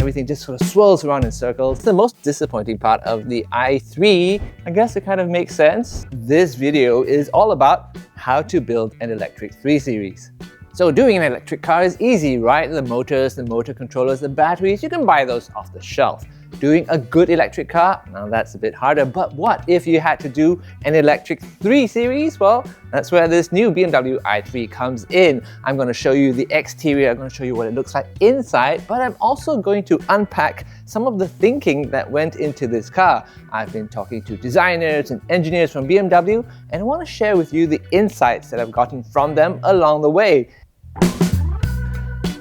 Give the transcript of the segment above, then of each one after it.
everything just sort of swirls around in circles. It's the most disappointing part of the i3. I guess it kind of makes sense. This video is all about how to build an electric 3 Series. So doing an electric car is easy, right? The motors, the motor controllers, the batteries, you can buy those off the shelf. Doing a good electric car, now that's a bit harder, but what if you had to do an electric 3 Series? Well, that's where this new BMW i3 comes in. I'm going to show you the exterior, I'm going to show you what it looks like inside, but I'm also going to unpack some of the thinking that went into this car. I've been talking to designers and engineers from BMW, and I want to share with you the insights that I've gotten from them along the way.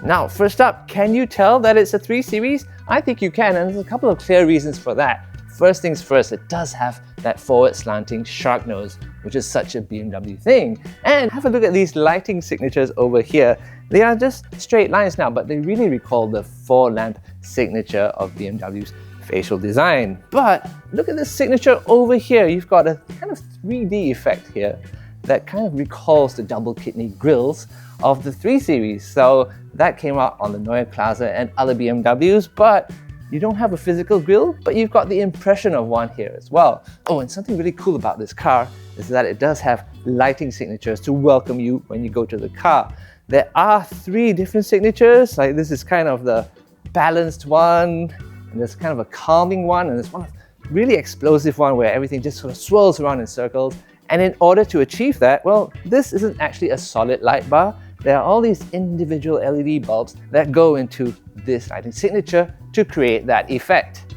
Now, first up, can you tell that it's a 3 Series? I think you can, and there's a couple of clear reasons for that. First things first, it does have that forward slanting shark nose, which is such a BMW thing. And have a look at these lighting signatures over here. They are just straight lines now, but they really recall the 4-lamp signature of BMW's facial design. But look at this signature over here. You've got a kind of 3D effect here that kind of recalls the double kidney grills of the 3 Series. So that came out on the Neue Klasse and other BMWs, but you don't have a physical grille, but you've got the impression of one here as well. Oh, and something really cool about this car is that it does have lighting signatures to welcome you when you go to the car. There are 3 different signatures, like this is kind of the balanced one, and there's kind of a calming one, and there's one really explosive one where everything just sort of swirls around in circles. And in order to achieve that, well, this isn't actually a solid light bar. There are all these individual LED bulbs that go into this lighting signature to create that effect.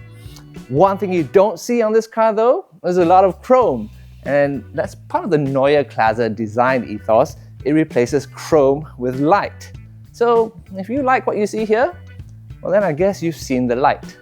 One thing you don't see on this car though, is a lot of chrome. And that's part of the Neue Klasse design ethos. It replaces chrome with light. So if you like what you see here, well then I guess you've seen the light.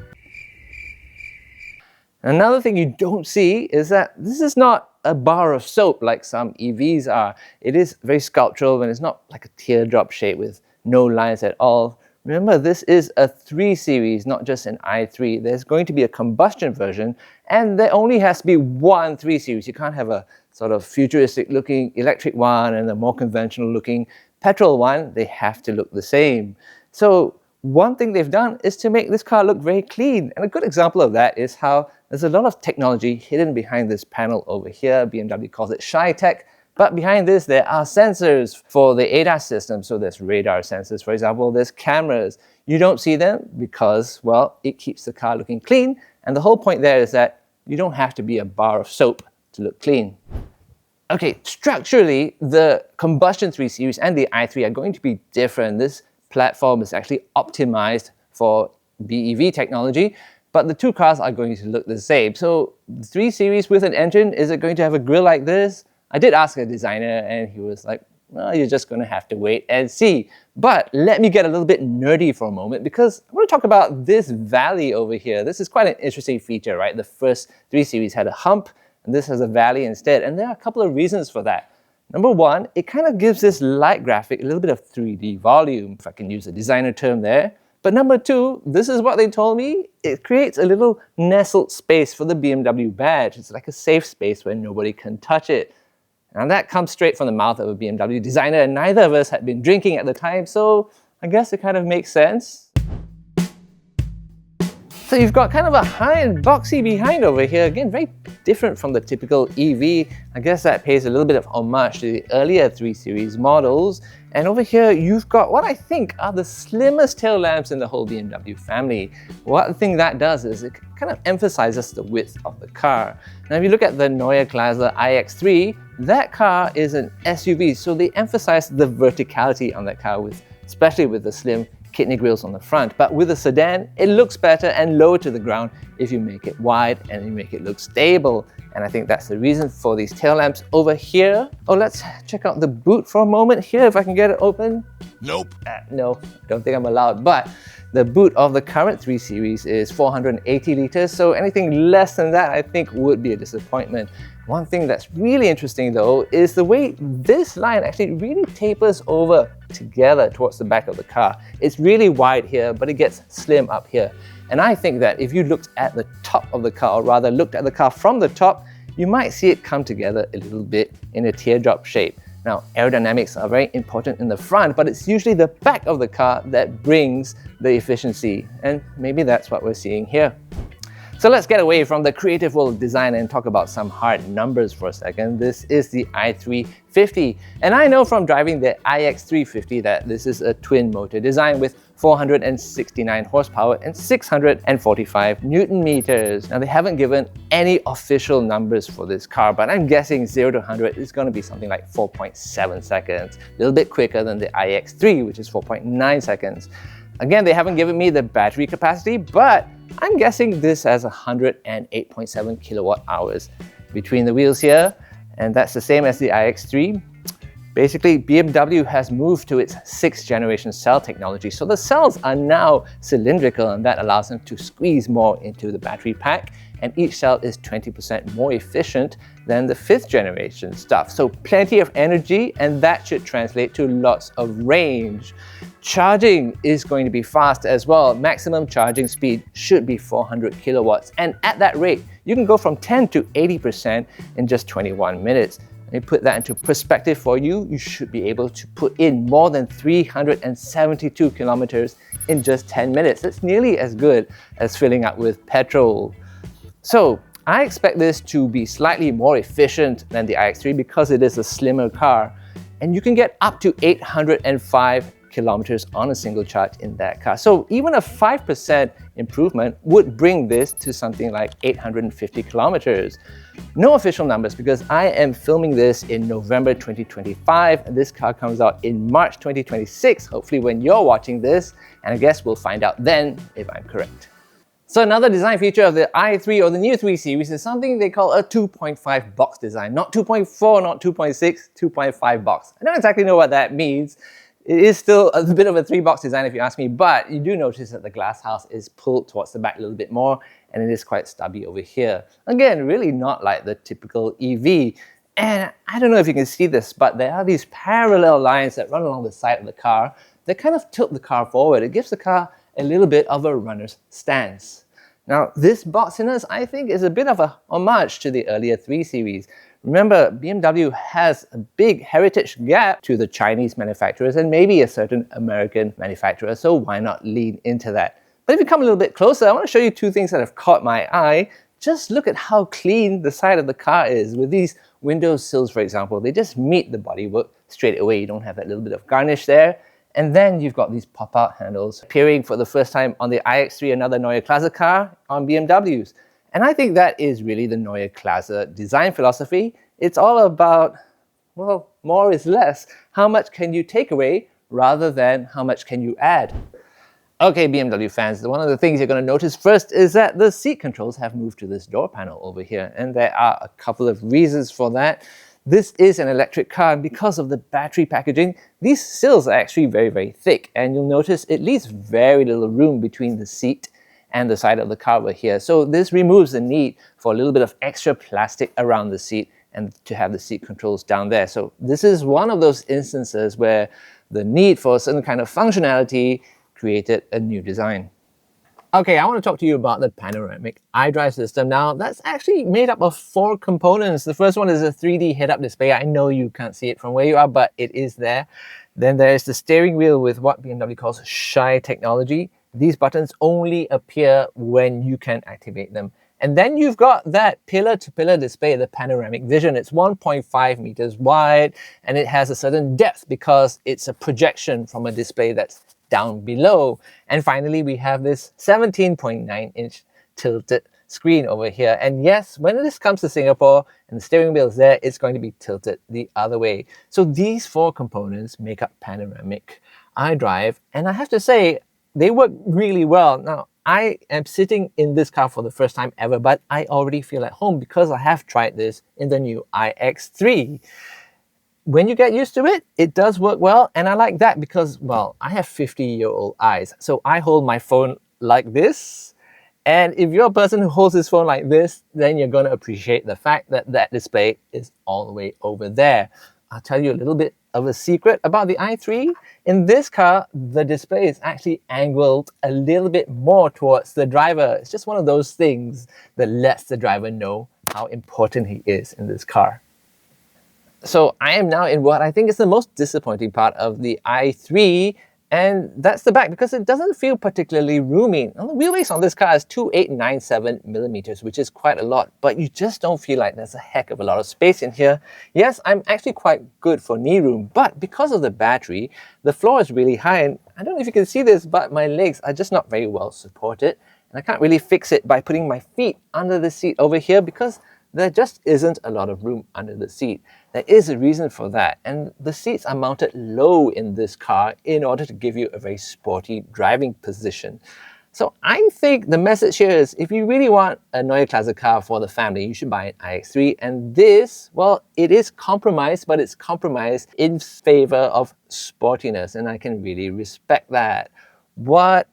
Another thing you don't see is that this is not a bar of soap like some EVs are. It is very sculptural and it's not like a teardrop shape with no lines at all. Remember, this is a 3 Series, not just an i3. There's going to be a combustion version, and there only has to be one 3 Series. You can't have a sort of futuristic looking electric one and a more conventional looking petrol one. They have to look the same. So one thing they've done is to make this car look very clean. And a good example of that is how there's a lot of technology hidden behind this panel over here. BMW calls it shy tech. But behind this, there are sensors for the ADAS system. So there's radar sensors, for example, there's cameras. You don't see them because, well, it keeps the car looking clean. And the whole point there is that you don't have to be a bar of soap to look clean. Okay, structurally, the combustion 3 Series and the i3 are going to be different. This platform is actually optimized for BEV technology, but the two cars are going to look the same. So the 3 Series with an engine, is it going to have a grille like this? I did ask a designer and he was like, well, you're just going to have to wait and see. But let me get a little bit nerdy for a moment because I want to talk about this valley over here. This is quite an interesting feature, right? The first 3 Series had a hump and this has a valley instead. And there are a couple of reasons for that. Number one, it kind of gives this light graphic a little bit of 3D volume, if I can use a designer term there. But number two, this is what they told me, it creates a little nestled space for the BMW badge. It's like a safe space where nobody can touch it. Now that comes straight from the mouth of a BMW designer, and neither of us had been drinking at the time, so I guess it kind of makes sense. So you've got kind of a high and boxy behind over here. Again, very different from the typical EV. I guess that pays a little bit of homage to the earlier 3 Series models. And over here, you've got what I think are the slimmest tail lamps in the whole BMW family. One thing that does is it kind of emphasizes the width of the car. Now, if you look at the Neue Klasse iX3, that car is an SUV, so they emphasize the verticality on that car, especially with the slim kidney grills on the front. But with a sedan, it looks better and lower to the ground if you make it wide and you make it look stable. And I think that's the reason for these tail lamps over here. Oh, let's check out the boot for a moment here, if I can get it open. Nope. No, don't think I'm allowed. But the boot of the current 3 Series is 480 liters, so anything less than that I think would be a disappointment. One thing that's really interesting though is the way this line actually really tapers over together towards the back of the car. It's really wide here, but it gets slim up here. And I think that if you looked at the top of the car, or rather looked at the car from the top, you might see it come together a little bit in a teardrop shape. Now, aerodynamics are very important in the front, but it's usually the back of the car that brings the efficiency, and maybe that's what we're seeing here. So let's get away from the creative world of design and talk about some hard numbers for a second. This is the i350, and I know from driving the iX350 that this is a twin motor design with 469 horsepower and 645 Newton meters. Now, they haven't given any official numbers for this car, but I'm guessing 0 to 100 is going to be something like 4.7 seconds, a little bit quicker than the iX3, which is 4.9 seconds. Again, they haven't given me the battery capacity, but I'm guessing this has 108.7 kilowatt hours between the wheels here, and that's the same as the iX3. Basically, BMW has moved to its 6th generation cell technology, so the cells are now cylindrical, and that allows them to squeeze more into the battery pack, and each cell is 20% more efficient than the 5th generation stuff. So plenty of energy, and that should translate to lots of range. Charging is going to be fast as well. Maximum charging speed should be 400 kilowatts, and at that rate, you can go from 10 to 80% in just 21 minutes. Let me put that into perspective for you. You should be able to put in more than 372 kilometers in just 10 minutes. That's nearly as good as filling up with petrol. So I expect this to be slightly more efficient than the iX3 because it is a slimmer car, and you can get up to 805 kilometers on a single charge in that car. So even a 5% improvement would bring this to something like 850 kilometers. No official numbers because I am filming this in November 2025, and this car comes out in March 2026, hopefully when you're watching this, and I guess we'll find out then if I'm correct. So another design feature of the i3 or the new 3 series is something they call a 2.5 box design. Not 2.4, not 2.6, 2.5 box. I don't exactly know what that means. It is still a bit of a 3-box design if you ask me, but you do notice that the glass house is pulled towards the back a little bit more, and it is quite stubby over here. Again, really not like the typical EV. And I don't know if you can see this, but there are these parallel lines that run along the side of the car that kind of tilt the car forward. It gives the car a little bit of a runner's stance. Now, this boxiness, I think, is a bit of a homage to the earlier 3 Series. Remember, BMW has a big heritage gap to the Chinese manufacturers and maybe a certain American manufacturer, so why not lean into that? But if you come a little bit closer, I want to show you 2 things that have caught my eye. Just look at how clean the side of the car is. With these window sills, for example, they just meet the bodywork straight away. You don't have that little bit of garnish there. And then you've got these pop-out handles appearing for the first time on the iX3, another Neue Klasse car on BMWs. And I think that is really the Neue Klasse design philosophy. It's all about, well, more is less. How much can you take away rather than how much can you add? Okay, BMW fans, one of the things you're going to notice first is that the seat controls have moved to this door panel over here. And there are a couple of reasons for that. This is an electric car, and because of the battery packaging, these sills are actually very, very thick. And you'll notice it leaves very little room between the seat and the side of the car over here. So this removes the need for a little bit of extra plastic around the seat and to have the seat controls down there. So this is one of those instances where the need for a certain kind of functionality created a new design. Okay, I want to talk to you about the panoramic iDrive system. Now, that's actually made up of 4 components. The first one is a 3D head-up display. I know you can't see it from where you are, but it is there. Then there's the steering wheel with what BMW calls shy technology. These buttons only appear when you can activate them. And then you've got that pillar-to-pillar display, the panoramic vision. It's 1.5 meters wide, and it has a certain depth because it's a projection from a display that's down below. And finally, we have this 17.9-inch tilted screen over here. And yes, when this comes to Singapore and the steering wheel is there, it's going to be tilted the other way. So these 4 components make up panoramic iDrive. And I have to say, they work really well. Now, I am sitting in this car for the first time ever, but I already feel at home because I have tried this in the new iX3. When you get used to it, it does work well, and I like that because, well, I have 50-year-old eyes, so I hold my phone like this, and if you're a person who holds this phone like this, then you're going to appreciate the fact that that display is all the way over there. I'll tell you a little bit of a secret about the i3. In this car, the display is actually angled a little bit more towards the driver. It's just one of those things that lets the driver know how important he is in this car. So I am now in what I think is the most disappointing part of the i3, and that's the back, because it doesn't feel particularly roomy. Now, the wheelbase on this car is 2897 millimeters, which is quite a lot, but you just don't feel like there's a heck of a lot of space in here. Yes, I'm actually quite good for knee room, but because of the battery, the floor is really high, and I don't know if you can see this, but my legs are just not very well supported, and I can't really fix it by putting my feet under the seat over here, because there just isn't a lot of room under the seat. There is a reason for that, and the seats are mounted low in this car in order to give you a very sporty driving position. So I think the message here is, if you really want a Neue Klasse car for the family, you should buy an iX3. And this, well, it is compromised, but it's compromised in favor of sportiness, and I can really respect that. What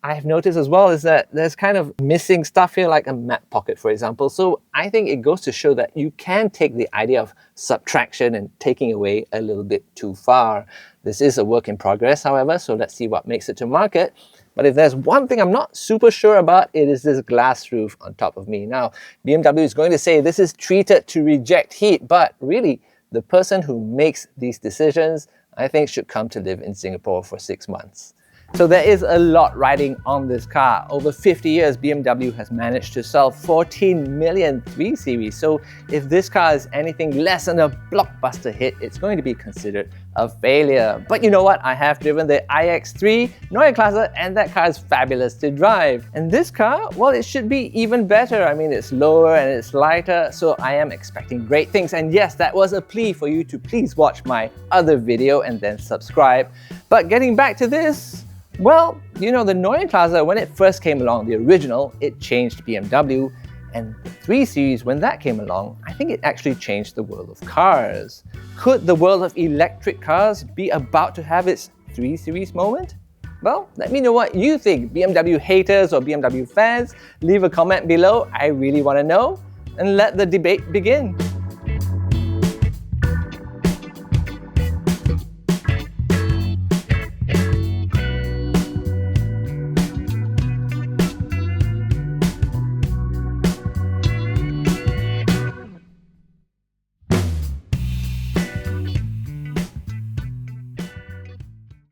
I've noticed as well is that there's kind of missing stuff here, like a map pocket, for example. So I think it goes to show that you can take the idea of subtraction and taking away a little bit too far. This is a work in progress, however, so let's see what makes it to market. But if there's one thing I'm not super sure about, it is this glass roof on top of me. Now, BMW is going to say this is treated to reject heat, but really, the person who makes these decisions, I think, should come to live in Singapore for 6 months. So there is a lot riding on this car. Over 50 years, BMW has managed to sell 14 million 3 Series. So if this car is anything less than a blockbuster hit, it's going to be considered a failure. But you know what? I have driven the iX3 Neue Klasse, and that car is fabulous to drive. And this car, well, it should be even better. I mean, it's lower and it's lighter, so I am expecting great things. And yes, that was a plea for you to please watch my other video and then subscribe. But getting back to this, well, you know, the Neue Klasse, when it first came along, the original, it changed BMW. And the 3 Series, when that came along, I think it actually changed the world of cars. Could the world of electric cars be about to have its 3 Series moment? Well, let me know what you think. BMW haters or BMW fans, leave a comment below. I really want to know. And let the debate begin.